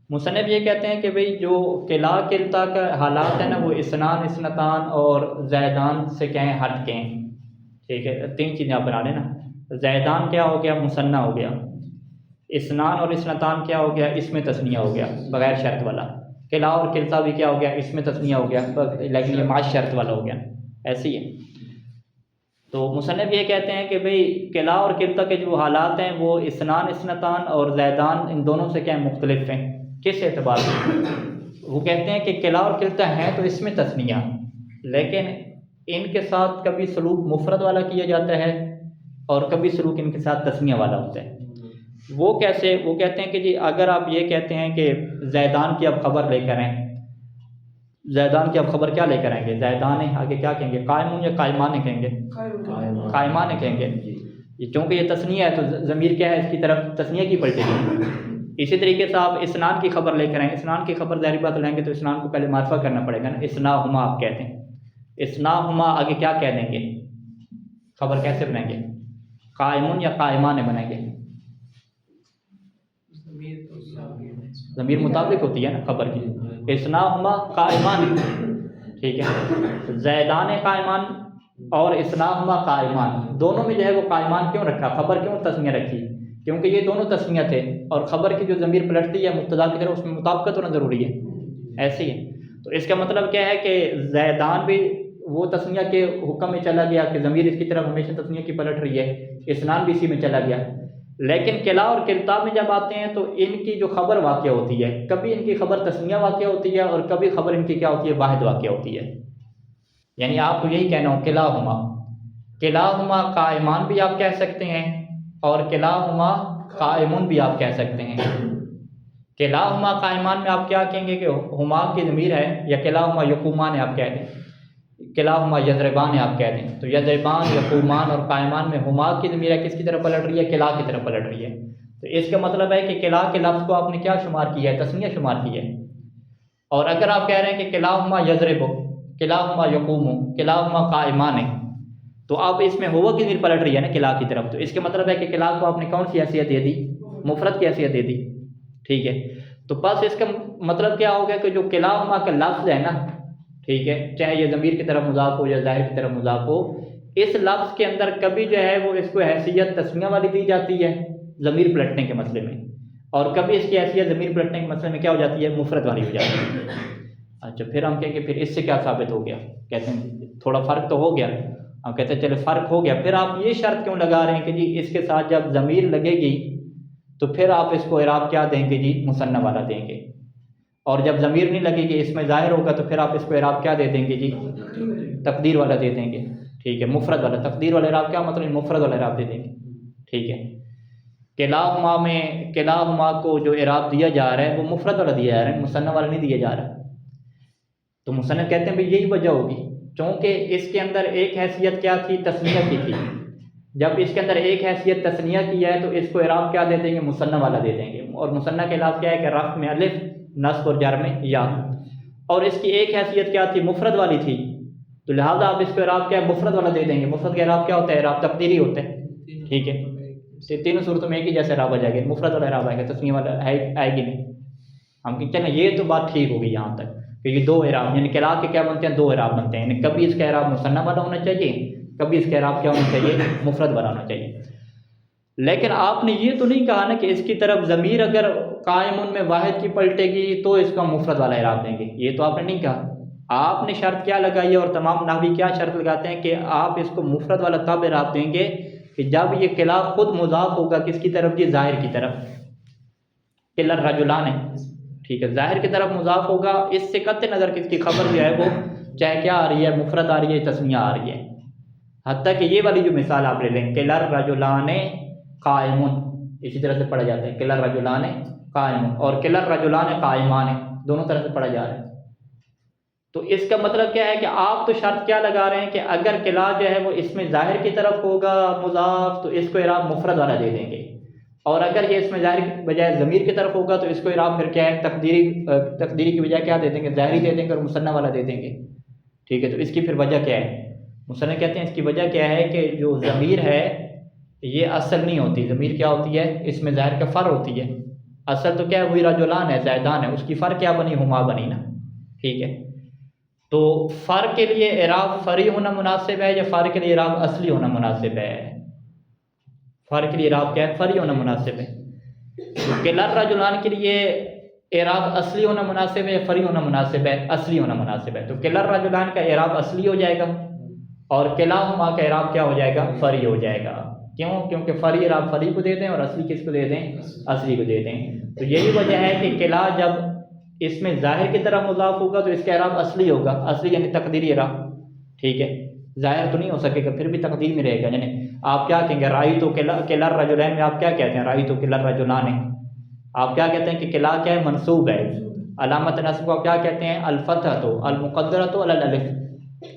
مصنف یہ کہتے ہیں کہ بھئی جو کلا کلتا کا حالات ہیں نا وہ اسنان اسنتان اور زیدان سے کیا ہیں ہٹ کے ہیں، ٹھیک ہے۔ تین چیزیں آپ بنا لینا، زیدان کیا ہو گیا مثنیٰ ہو گیا، اسنان اور اسنتان کیا ہو گیا اسم تثنیہ ہو گیا بغیر شرط والا، کلا اور کلتا بھی کیا ہو گیا اسم تثنیہ ہو گیا لیکن یہ مع شرط والا ہو گیا، ایسی ہے۔ تو مصنف یہ کہتے ہیں کہ بھئی کلا اور کلتا کے جو حالات ہیں وہ اسنان اسنتان اور زیدان ان دونوں سے کیا مختلف ہیں، کس اعتبار سے؟ وہ کہتے ہیں کہ کلا اور کلتا ہیں تو اسم تثنیہ، لیکن ان کے ساتھ کبھی سلوک مفرد والا کیا جاتا ہے اور کبھی سلوک ان کے ساتھ تثنیہ والا ہوتا ہے۔ وہ کیسے؟ وہ کہتے ہیں کہ جی اگر آپ یہ کہتے ہیں کہ زیدان کی اب خبر لے کر آئیں، زیدان کی اب خبر کیا لے کر آئیں گے؟ زیدان آگے کیا کہیں گے؟ قائمون یا قائمان کہیں گے؟ قائمان کہیں گے، چونکہ یہ تثنیہ ہے تو ضمیر کیا ہے اس کی طرف تثنیہ کی پلٹے گی۔ اسی طریقے سے آپ اسنان کی خبر لے کر آئیں، اسنان کی خبر ظاہری بات لیں گے تو اسنان کو پہلے معرفہ کرنا پڑے گا نا، اسناہما آپ کہتے ہیں، اسناہما آگے کیا کہہ دیں گے؟ خبر کیسے بنائیں گے؟ قائمون یا قائمان بنائیں گے؟ ضمیر مطابق ہوتی ہے نا خبر کی، اسناہما قائمان، ٹھیک ہے۔ زیدان قائمان اور اسناہما قائمان، دونوں میں جو ہے وہ قائمان کیوں رکھا، خبر کیوں تسمیہ رکھی؟ کیونکہ یہ دونوں تسمیہ تھے اور خبر کی جو ضمیر پلٹتی ہے مبتدا کی طرف اس میں مطابقت ہونا ضروری ہے، ایسے ہی ہے۔ تو اس کا مطلب کیا ہے کہ زیدان بھی وہ تسمیہ کے حکم میں چلا گیا کہ ضمیر اس کی طرف ہمیشہ تسمیہ کی پلٹ رہی ہے، اسنان بھی اسی میں چلا گیا۔ لیکن کلا اور کلتا میں جب آتے ہیں تو ان کی جو خبر واقع ہوتی ہے، کبھی ان کی خبر تسمیہ واقع ہوتی ہے اور کبھی خبر ان کی کیا ہوتی ہے واحد واقع ہوتی ہے۔ یعنی آپ کو یہی کہنا ہو کلاہما، کلاہما قائمان بھی آپ کہہ سکتے ہیں اور کلاہما قائمون بھی آپ کہہ سکتے ہیں۔ کلاہما قائمان میں آپ کیا کہیں گے کہ ہما کی ضمیر ہے، یا کلاہما یقومان آپ کہہ دیں، کلاہما یضربان آپ کہہ دیں، تو یضربان یقومان اور قائمان میں ہما کی ضمیر ہے کس کی طرف پلٹ رہی ہے؟ کلا کی طرف پلٹ رہی ہے۔ تو اس کا مطلب ہے کہ کلا کے لفظ کو آپ نے کیا شمار کیا ہے؟ تسمیہ شمار کی ہے۔ اور اگر آپ کہہ رہے ہیں کہ کلاہما یضرب، کلاہما یقوم، کلاہما قائمان، تو آپ اس میں ہوا کی ضمیر پلٹ رہی ہے نا کلا کی طرف، تو اس کا مطلب ہے کہ کلا کو آپ نے کون سی حیثیت دے دی؟ مفرد کی حیثیت دے دی، ٹھیک ہے۔ تو بس اس کا مطلب کیا ہو گیا کہ جو کلاہما کا لفظ ہے نا، ٹھیک ہے، چاہے یہ ضمیر کی طرف مضاف ہو یا ظاہر کی طرف مضاف ہو، اس لفظ کے اندر کبھی جو ہے وہ اس کو حیثیت تسمیہ والی دی جاتی ہے ضمیر پلٹنے کے مسئلے میں، اور کبھی اس کی حیثیت ضمیر پلٹنے کے مسئلے میں کیا ہو جاتی ہے؟ مفرد والی ہو جاتی ہے۔ اچھا پھر ہم کہیں کہ پھر اس سے کیا ثابت ہو گیا؟ کہتے ہیں تھوڑا فرق تو ہو گیا، ہم کہتے ہیں چلے فرق ہو گیا، پھر آپ یہ شرط کیوں لگا رہے ہیں کہ جی اس کے ساتھ جب ضمیر لگے گی تو پھر آپ اس کو اعراب کیا دیں گے؟ جی مثنیٰ والا دیں گے، اور جب ضمیر نہیں لگے گی اس میں ظاہر ہوگا تو پھر آپ اس کو اعراب کیا دے دیں گے؟ جی تقدیر والا دے دیں گے، ٹھیک ہے، مفرد والا۔ تقدیر والا اعراب کیا مطلب؟ مفرد والا اعراب دے دیں گے، ٹھیک ہے۔ کلاہما میں کلاہما کو جو اعراب دیا جا رہا ہے وہ مفرد والا دیا جا رہا ہے، مثنیٰ والا نہیں دیا جا رہا۔ تو مصنف کہتے ہیں بھئی یہی وجہ ہوگی، چونکہ اس کے اندر ایک حیثیت کیا تھی؟ تسنیہ کی تھی۔ جب اس کے اندر ایک حیثیت تسنیہ کی ہے تو اس کو اعراب کیا دے دیں گے؟ مثنیٰ والا دے دیں گے، اور مثنیٰ کے علاوہ کیا ہے کہ رفع میں الف، نصب اور جر میں یا، اور اس کی ایک حیثیت کیا تھی؟ مفرد والی تھی، تو لہٰذا آپ اس کو اعراب کیا ہے؟ مفرد والا دے دیں گے۔ مفرد کا اعراب کیا ہوتا ہے؟ اعراب تقدیری ہوتا ہے، ٹھیک ہے۔ تینوں صورتوں میں ایک ہی جیسے اعراب آ جائے گا، مفرد والا اعراب آئے گا، تسنیہ والا آئے گی نہیں۔ ہم کہ چلیں یہ تو بات ٹھیک ہوگی یہاں تک کہ یہ دو اعراب، یعنی کلا کے کیا بنتے ہیں؟ دو اعراب بنتے ہیں، یعنی کبھی اس کا اعراب مثنیٰ والا ہونا چاہیے، کبھی اس کا اعراب کیا ہونا چاہیے؟ مفرد والا ہونا چاہیے۔ لیکن آپ نے یہ تو نہیں کہا نا کہ اس کی طرف ضمیر اگر قائم میں واحد کی پلٹے گی تو اس کا مفرد والا اعراب دیں گے، یہ تو آپ نے نہیں کہا۔ آپ نے شرط کیا لگائی ہے، اور تمام نحوی کیا شرط لگاتے ہیں کہ آپ اس کو مفرد والا تب اعراب دیں گے کہ جب یہ قلع خود مضاف ہوگا کس کی طرف جی، ظاہر کی طرف، قلع الرجلان ہے، ٹھیک ہے، ظاہر کی طرف مضاف ہوگا، اس سے قطع نظر کس کی خبر جو ہے وہ چاہے کیا آ رہی ہے، مفرد آ رہی ہے، تسنیہ آ رہی ہے۔ حتیٰ کہ یہ والی جو مثال آپ لے لیں، قلع الرجلان قائم، اسی طرح سے پڑھا جاتا ہے، قلع الرجلان قائم اور قلع الرجلان قائمان، دونوں طرح سے پڑھا جا رہا ہے۔ تو اس کا مطلب کیا ہے کہ آپ تو شرط کیا لگا رہے ہیں کہ اگر قلع جو ہے وہ اس میں ظاہر کی طرف ہوگا مضاف تو اس کو اعراب مفرد والا دے دیں گے، اور اگر یہ اس میں ظاہر کی بجائے ضمیر کی طرف ہوگا تو اس کو اعراب پھر کیا ہے، تقدیری کی بجائے کیا دے دیں گے، ظاہری دے دیں گے اور مثنیٰ والا دے دیں گے، ٹھیک ہے۔ تو اس کی پھر وجہ کیا ہے، مصنف کہتے ہیں اس کی وجہ کیا ہے کہ جو ضمیر ہے یہ اصل نہیں ہوتی، ضمیر کیا ہوتی ہے، اس میں ظاہر کا فر ہوتی ہے، اصل تو کیا ہے وہی رجلان ہے، زیدان ہے، اس کی فر کیا بنی، ہما بنی نا، ٹھیک ہے۔ تو فر کے لیے اعراب فری ہونا مناسب ہے یا فر کے لیے اعراب اصلی ہونا مناسب ہے؟ فر کے لیے اعراب کیا ہے، فری ہونا مناسب ہے۔ تو قلع الرجلان کے لیے اعراب اصلی ہونا مناسب ہے یا فری ہونا مناسب ہے؟ اصلی ہونا مناسب ہے۔ تو قلع الرجلان کا اعراب اصلی ہو جائے گا اور قلعہما کا اعراب کیا ہو جائے گا، فری ہو جائے گا۔ کیوں؟ کیونکہ فری اعراب فری کو دے دیں اور اصلی کس کو دے دیں، اصلی کو دے دیں۔ تو یہی وجہ ہے کہ قلع جب اس میں ظاہر کی طرف مضاف ہوگا تو اس کا اعراب اصلی ہوگا، اصلی یعنی تقدیری اعراب، ٹھیک ہے، ظاہر تو نہیں ہو سکے گا، پھر بھی تقدیر میں رہے گا۔ یعنی آپ کیا کہیں گے، رائی تو قلع الرجلین میں آپ کیا کہتے ہیں، رائی تو قلع الرجلان ہے، آپ کیا کہتے ہیں کہ قلع کیا ہے، منصوب ہے، علامت نصب کو آپ کیا کہتے ہیں، الفتحۃ المقدرۃ علی الالف،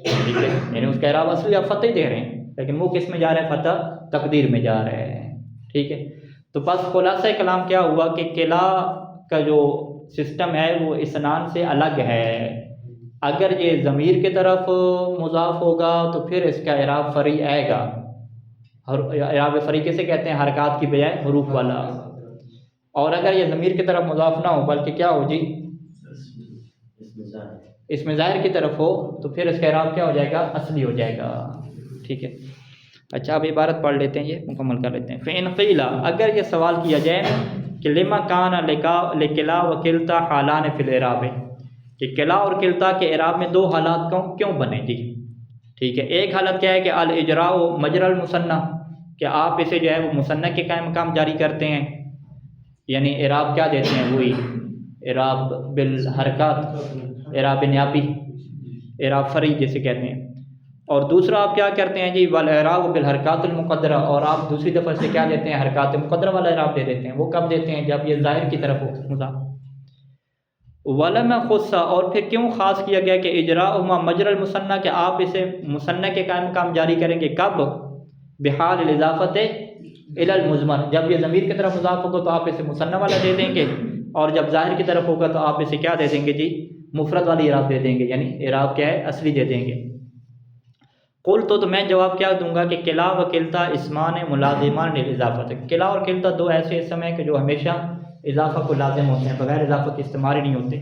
ٹھیک ہے، یعنی اس کا اعراب اصلی آپ فتح ہی دے رہے ہیں، لیکن وہ کس میں جا رہے ہیں، فتح تقدیر میں جا رہے ہیں، ٹھیک ہے۔ تو بس خلاصہ کلام کیا ہوا کہ قلع کا جو سسٹم ہے وہ اسنان سے الگ ہے، اگر یہ ضمیر کی طرف مضاف ہوگا تو پھر اس کا اعراب فری آئے گا، اور اعراب فری کیسے کہتے ہیں، حرکات کی بجائے حروف والا، اور اگر یہ ضمیر کی طرف مضاف نہ ہو بلکہ کیا ہو جی، اس میں ظاہر کی طرف ہو تو پھر اس کا اعراب کیا ہو جائے گا، اصلی ہو جائے گا، ٹھیک ہے۔ اچھا اب عبارت پڑھ لیتے ہیں، یہ مکمل کر لیتے ہیں۔ فَإِنْ قِيلَ، اگر یہ سوال کیا جائے کہ لما کان لقلع و قلتا حالان فی الاعراب، کہ قلع اور قلتا کے اعراب میں دو حالات کیوں بنے جی، ٹھیک ہے۔ ایک حالت کیا ہے کہ الاجراء مجرى المثنى، کہ آپ اسے جو ہے وہ مثنیٰ کے قائم مقام جاری کرتے ہیں، یعنی اعراب کیا دیتے ہیں، وہی اعراب بالحرکات، اعراب نیابی، اعراب فری جسے کہتے ہیں۔ اور دوسرا آپ کیا کرتے ہیں جی، والاعراب بالحرکات المقدرہ، اور آپ دوسری دفعہ سے کیا دیتے ہیں، حرکات مقدرہ والا اعراب دے دیتے ہیں، وہ کب دیتے ہیں، جب یہ ظاہر کی طرف ہو مضاف۔ ولما خص، اور پھر کیوں خاص کیا گیا کہ اجراءہما مجرى المثنى، کہ آپ اسے مثنیٰ کے قائم مقام جاری کریں گے، کب، بحال الاضافت الی المضمر، جب یہ ضمیر کی طرف مضاف ہوگا تو آپ اسے مثنیٰ والا دے دیں گے، اور جب ظاہر کی طرف ہوگا تو آپ اسے کیا دے دیں گے جی، مفرد والی اعراب دے دیں گے، یعنی اعراب کیا ہے، اصلی دے دیں گے۔ قل تو میں جواب کیا دوں گا کہ قلع و قلتا اسمان ملازمان للاضافت، قلع اور قلتا دو ایسے اسم ہیں کہ جو ہمیشہ اضافہ کو لازم ہوتے ہیں، بغیر اضافہ کے استعمال ہی نہیں ہوتے۔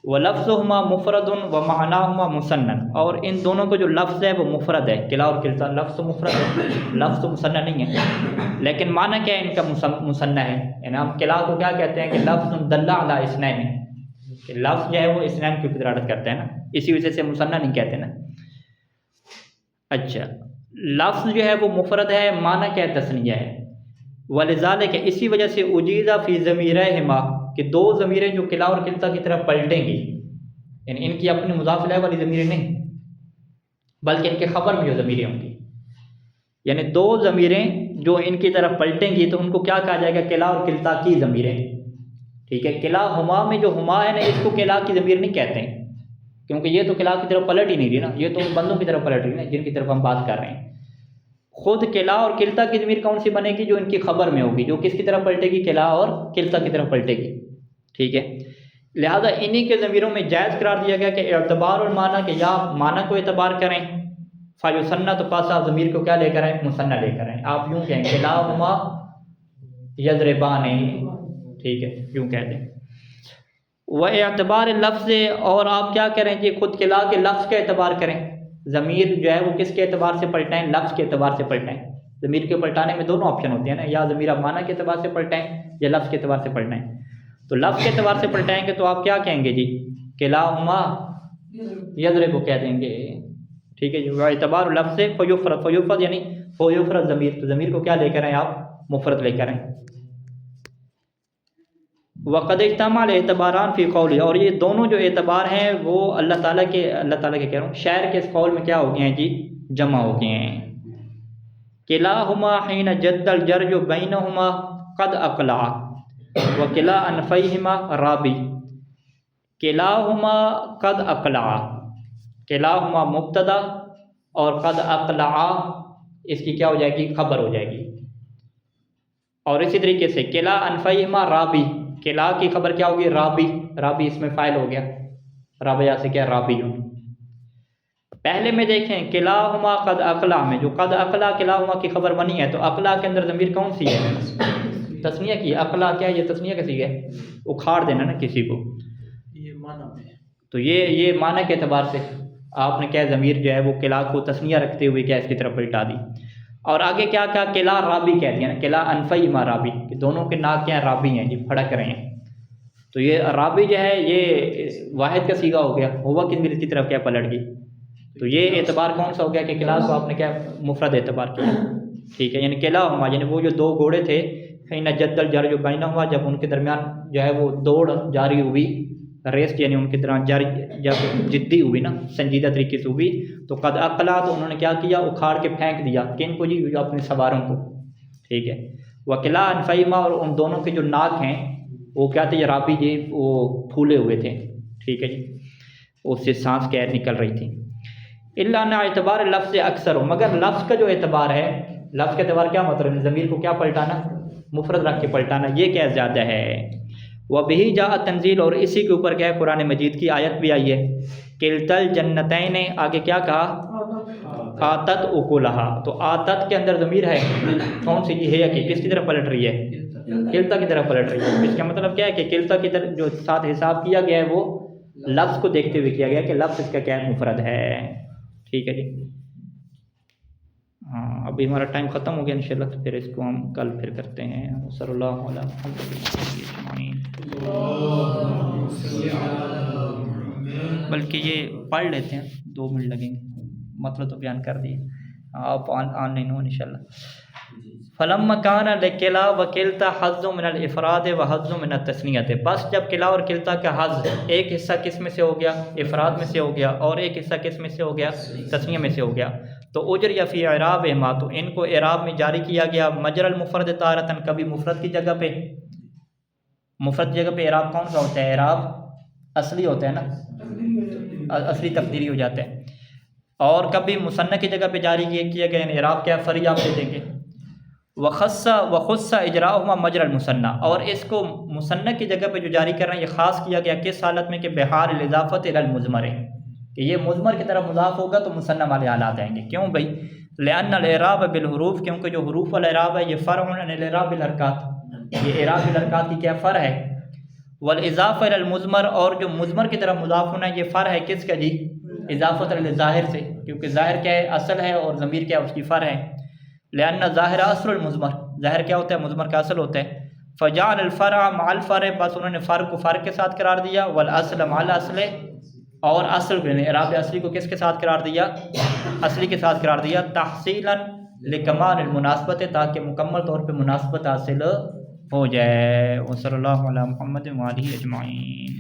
ولفظہما مفرد و معناہما مثنى، اور ان دونوں کو جو لفظ ہے وہ مفرد ہے، قلع اور قلتا لفظ تو مفرد ہے، لفظ تو مثنى نہیں ہے، لیکن معنی کیا ہے ان کا، مثنى ہے، یعنی ہم قلع کو کیا کہتے ہیں کہ لفظ دل علی اثنین، کہ لفظ جو ہے وہ اثنین کی دلالت کرتا ہے نا، اسی وجہ سے مثنى نہیں کہتے نا۔ اچھا، لفظ جو ہے وہ مفرد ہے، معنی کیا ہے، تثنیہ ہے، ولذالک، اسی وجہ سے اجیزا فی ضمیرہما، کہ دو ضمیریں جو قلع اور قلتا کی طرف پلٹیں گی، یعنی ان کی اپنی مضاف الیہ والی ضمیریں نہیں بلکہ ان کے خبر میں جو ضمیریں ہوں گی، یعنی دو ضمیریں جو ان کی طرف پلٹیں گی تو ان کو کیا کہا جائے گا، قلع اور قلتا کی ضمیریں، ٹھیک ہے۔ قلع ہما میں جو ہما ہے نا، اس کو قلع کی ضمیر نہیں کہتے ہیں، کیونکہ یہ تو قلع کی طرف پلٹ ہی نہیں رہی نا، یہ تو ان بندوں کی طرف پلٹ رہی نا جن کی طرف ہم بات کر رہے ہیں۔ خود قلع اور قلتا کی ضمیر کون سی بنے گی، جو ان کی خبر میں ہوگی، جو کس کی طرف پلٹے گی، قلع اور قلتا کی طرف پلٹے گی، ٹھیک ہے۔ لہذا انہی کے ضمیروں میں جائز قرار دیا گیا کہ اعتبار المعنی، کہ یا معنی کو اعتبار کریں، فیثنیٰ، تو پاس آپ ضمیر کو کیا لے کر آئیں، مثنیٰ لے کر آئیں، آپ یوں کہیں قلعہما یضربان، ٹھیک ہے، یوں کہتے ہیں۔ وہ اعتبار لفظ، اور آپ کیا کریں کہ خود قلع کے لفظ کا اعتبار کریں، ضمیر جو ہے وہ کس کے اعتبار سے پلٹائیں، لفظ کے اعتبار سے پلٹائیں، ضمیر کے پلٹانے میں دونوں آپشن ہوتے ہیں نا، یا ضمیر آپ معنی کے اعتبار سے پلٹائیں یا لفظ کے اعتبار سے پلٹائیں. تو لفظ کے اعتبار سے پلٹائیں گے تو آپ کیا کہیں گے جی؟ کلاہما یضرب کہہ دیں گے. ٹھیک ہے جی. اعتبار لفظ سے فیفرد یعنی فیفرد ضمیر، تو ضمیر کو کیا لے کر آئیں آپ؟ مفرد لے کر آئیں. وقد اجتمع الاعتباران فی قولی، اور یہ دونوں جو اعتبار ہیں وہ اللہ تعالیٰ کے کہہ رہا ہوں شاعر کے اس قول میں کیا ہو گئے ہیں جی؟ جمع ہو گئے ہیں. کلاہما حین جد الجرج بینہما قد اقلع وکلا انفیہما رابی. کلاہما قد اقلع، کلاہما مبتدا اور قد اقلع اس کی کیا ہو جائے گی؟ خبر ہو جائے گی. اور اسی طریقے سے کلا انفیہما رابی، کلا کی خبر کیا ہوگی؟ رابی. رابی اس میں فاعل ہو گیا، رابعہ سے کیا؟ رابی. پہلے میں دیکھیں کلاہما قد اقلع میں جو قد اقلع کلاہما کی خبر بنی ہے، تو اقلع کے اندر ضمیر کون سی ہے؟ تسنیہ کی. اقلع کیا ہے؟ یہ تسنیہ کسی ہے، اکھاڑ دینا نا کسی کو. یہ معنی میں تو یہ معنی کے اعتبار سے آپ نے کیا ضمیر جو ہے وہ کلا کو تسنیہ رکھتے ہوئے کیا اس کی طرف پلٹا دی. اور آگے کیا کلا رابی کہہ دیا نا، کلا انفیہما رابی، کہ دونوں کے ناک کیا ہیں؟ رابی ہیں جی، پھڑک رہے ہیں. تو یہ رابی جو ہے یہ واحد کا صیغہ ہو گیا، ہوا کی ضمیر کی طرف کیا پلٹ گئی. تو یہ اعتبار کون سا ہو گیا کہ کلا کو آپ نے کیا مفرد اعتبار کیا. ٹھیک ہے. یعنی کلاہما یعنی وہ جو دو گھوڑے تھے، حین جد الجرج بینہما جب ان کے درمیان جو ہے وہ دوڑ جاری ہوئی، ریس یعنی ان کے درمیان جاری جب جدی ہوئی نا، سنجیدہ طریقے سے ہوئی، تو قد اقلع تو انہوں نے کیا کیا؟ اکھاڑ کے پھینک دیا. کن کو جی؟ اپنے سواروں کو. ٹھیک ہے. وکلا انفیہما، اور ان دونوں کے جو ناک ہیں وہ کیا تھے؟ رابی جی، وہ پھولے ہوئے تھے. ٹھیک ہے جی. اس سے سانس کیا نکل رہی تھی. الا ان اعتبار لفظ اکثر ہو، مگر لفظ کا جو اعتبار ہے، لفظ کا اعتبار کیا مطلب ہے؟ ضمیر کو کیا پلٹانا؟ مفرد رکھ کے پلٹانا. یہ کیا زیادہ ہے؟ وبہ جاء تنزیل، اور اسی کے اوپر کیا ہے قرآن مجید کی آیت بھی آئی ہے. کلتا الجنتین، آگے کیا کہا؟ آتت اکلہا. تو آتت کے اندر ضمیر ہے کون سی جی؟ ہے کہ کس کی طرف پلٹ رہی ہے؟ کلتا کی طرف پلٹ رہی ہے. اس کا مطلب کیا ہے کہ کلتا کی طرف جو ساتھ حساب کیا گیا ہے وہ لفظ کو دیکھتے ہوئے کیا گیا کہ لفظ اس کا کیا ہے؟ مفرد ہے. ٹھیک ہے جی. ہاں ابھی ہمارا ٹائم ختم ہو گیا انشاءاللہ، تو پھر اس کو ہم کل پھر کرتے ہیں. صلی اللہ علیہ وسلم. بلکہ یہ پڑھ لیتے ہیں، 2 منٹ لگیں گے، مطلب تو بیان کر دیے، آپ آن لائن ہو انشاءاللہ. فلما کان لکلا وکلتا حظ من الافراد و حظ من التثنیۃ، بس جب کلا اور کلتا کا حظ ایک حصہ کس میں سے ہو گیا؟ افراد میں سے ہو گیا، اور ایک حصہ کس میں سے ہو گیا؟ تثنیہ میں سے ہو گیا. تو اجر یا فی اعرابہما، تو ان کو اعراب میں جاری کیا گیا. مجر المفرد تارتن، کبھی مفرد کی جگہ پہ، مفرد کی جگہ پہ اعراب کون سا ہوتا ہے؟ اعراب اصلی ہوتا ہے نا، اصلی تقدیری ہو جاتا ہے. اور کبھی مثنی کی جگہ پہ جاری کیا گیا، یعنی اعراب کیا فری آپ دے دیں گے. وخص اجراؤہما مجر المثنی، اور اس کو مثنی کی جگہ پہ جو جاری کر رہے ہیں یہ خاص کیا گیا کس حالت میں؟ کہ بحال الاضافت الی المضمر، کہ یہ مضمر کی طرف مضاف ہوگا تو مثنی والے حالات آئیں گے. کیوں بھائی؟ لأن الاعراب بالحروف، کیونکہ جو حروف والاعراب ہے یہ فرع عن الاعراب بالحرکات، یہ اعراب بالحرکات کی کیا فرع ہے. والاضافہ الی المضمر، اور جو مضمر کی طرف مضاف ہونا ہے یہ فرع ہے کس کا جی؟ اضافت الی ظاہر سے، کیونکہ ظاہر کیا ہے؟ اصل ہے، اور ضمیر کیا ہے؟ اس کی فرع ہے. لأن ظاہر اصل المضمر، ظاہر کیا ہوتا ہے؟ مضمر کا اصل ہوتا ہے. فجعل الفرع مع الفرع، بس انہوں نے فرع کو فرع کے ساتھ قرار دیا. والاصل مع الاصل، اور اصل یعنی اعراب اصلی کو کس کے ساتھ قرار دیا؟ اصلی کے ساتھ قرار دیا. تحصیلا لکمال المناسبت، تاکہ مکمل طور پہ مناسبت حاصل ہو جائے. وصلی اللہ علی محمد وآلہ اجمعین.